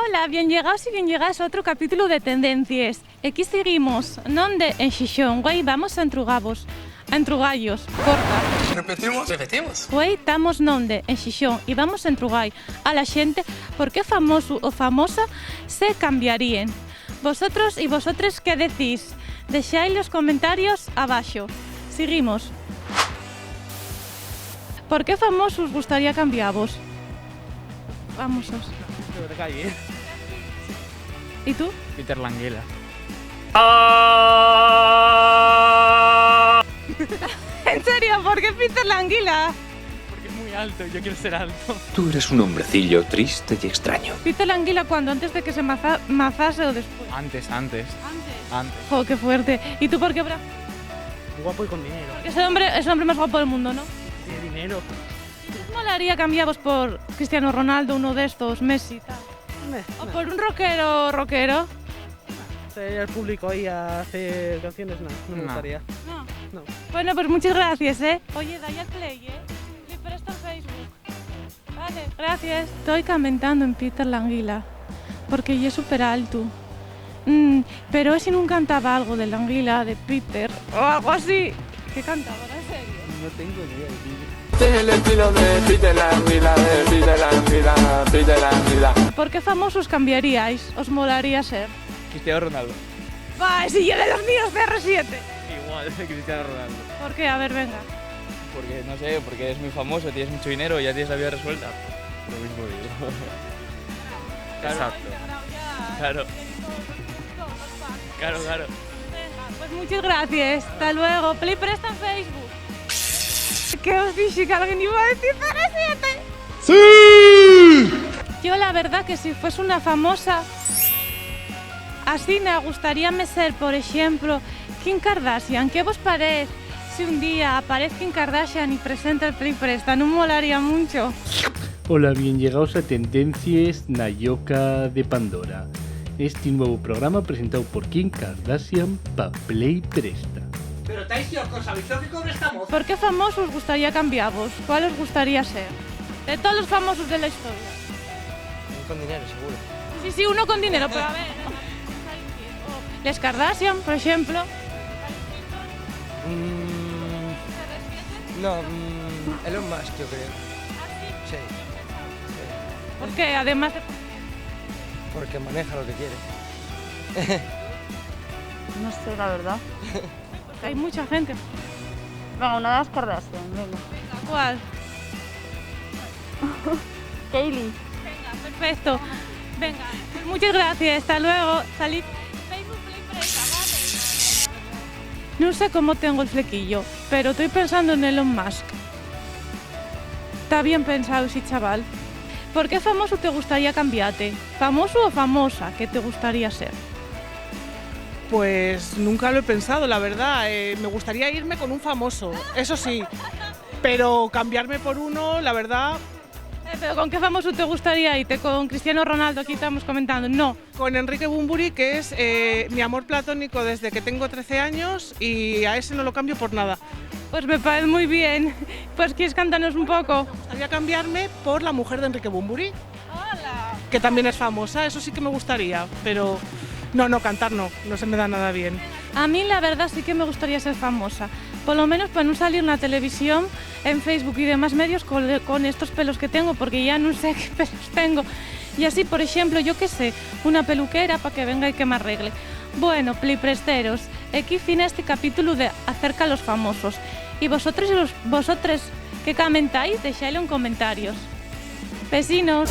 Hola, bien llegados y bien llegadas a otro capítulo de Tendencias. Aquí seguimos, donde en Xixón, güey, vamos a Entrugallos, corta. Repetimos. Güey, estamos donde en Xixón y vamos a Entrugai a la gente porque famoso o famosa se cambiarían. Vosotros y vosotras, ¿qué decís? Dejad los comentarios abajo. Seguimos. ¿Por qué famosos gustaría cambiaros? Famosos. De calle. ¿Y tú? Peter Languila. ¿En serio? ¿Por qué Peter Languila? Porque es muy alto y yo quiero ser alto. Tú eres un hombrecillo triste y extraño. Peter Languila, ¿cuándo? ¿Antes de que se mazase o después? Antes. ¡Jo, qué fuerte! ¿Y tú por qué, Bra? Guapo y con dinero. Porque es el hombre más guapo del mundo, ¿no? Tiene dinero. ¿Cómo le haría cambiaros por Cristiano Ronaldo, uno de estos, Messi, tal? ¿O por un rockero? El público ahí a hacer canciones, no me gustaría. No. No. Bueno, pues muchas gracias, ¿eh? Oye, dale al play, ¿eh? Le presto el Facebook. Vale, gracias. Estoy comentando en Peter Languila, porque ya es súper alto. Pero si no cantaba algo de Languila, de Peter, o algo así. ¿Qué cantaba, en serio? No tengo ni idea, tío. El estilo de Peter Languila. ¿Por qué famosos cambiaríais? ¿Os molaría ser? Cristiano Ronaldo. ¡Va, si yo de los míos CR7! Igual, Cristiano Ronaldo. ¿Por qué? A ver, venga. Porque, no sé, porque es muy famoso, tienes mucho dinero y ya tienes la vida resuelta. Lo mismo digo. Claro. Claro. Venga, pues muchas gracias. Hasta luego. Play presta en Facebook. ¿Qué os dije que alguien iba a decir CR7? ¡Sí! Yo la verdad que si fuese una famosa, así me gustaría ser, por ejemplo, Kim Kardashian. ¿Qué vos parece si un día aparece Kim Kardashian y presenta el Play Presta? ¿No molaría mucho? Hola, bien llegados a Tendencias Nayoka de Pandora. Este nuevo programa presentado por Kim Kardashian pa Play Presta. Pero Taisio, ¿sabéis lo que cobra esta moza? ¿Por qué famosos os gustaría cambiaros? ¿Cuál os gustaría ser? De todos los famosos de la historia. Con dinero, seguro. Sí, uno con dinero, pero a ver. Les Kardashian, por ejemplo. No, Elon Musk, yo creo. Sí. ¿Por qué? Además de... Porque maneja lo que quiere. No sé, la verdad. Porque hay mucha gente. Venga, una de las Kardashian, venga. ¿Cuál? Kylie. Venga, perfecto. Venga, pues muchas gracias. Hasta luego. Salid. Facebook Play Presta, vale. No sé cómo tengo el flequillo, pero estoy pensando en Elon Musk. Está bien pensado, sí, chaval. ¿Por qué famoso te gustaría cambiarte? ¿Famoso o famosa? ¿Qué te gustaría ser? Pues nunca lo he pensado, la verdad. Me gustaría irme con un famoso, eso sí. Pero cambiarme por uno, la verdad... ¿Pero con qué famoso te gustaría irte? ¿Con Cristiano Ronaldo? Aquí estamos comentando. No. Con Enrique Bunbury, que es mi amor platónico desde que tengo 13 años y a ese no lo cambio por nada. Pues me parece muy bien. Pues ¿quieres cantarnos un poco? Me gustaría cambiarme por la mujer de Enrique Bunbury. ¡Hola! Que también es famosa, eso sí que me gustaría, pero no, cantar no se me da nada bien. A mí la verdad sí que me gustaría ser famosa, por lo menos para no salir en la televisión, en Facebook y demás medios con estos pelos que tengo, porque ya no sé qué pelos tengo. Y así, por ejemplo, yo qué sé, una peluquera para que venga y que me arregle. Bueno, playpresteros, aquí fin este capítulo de acerca a los famosos. Y vosotros que comentáis, dejadlo en comentarios. Vecinos.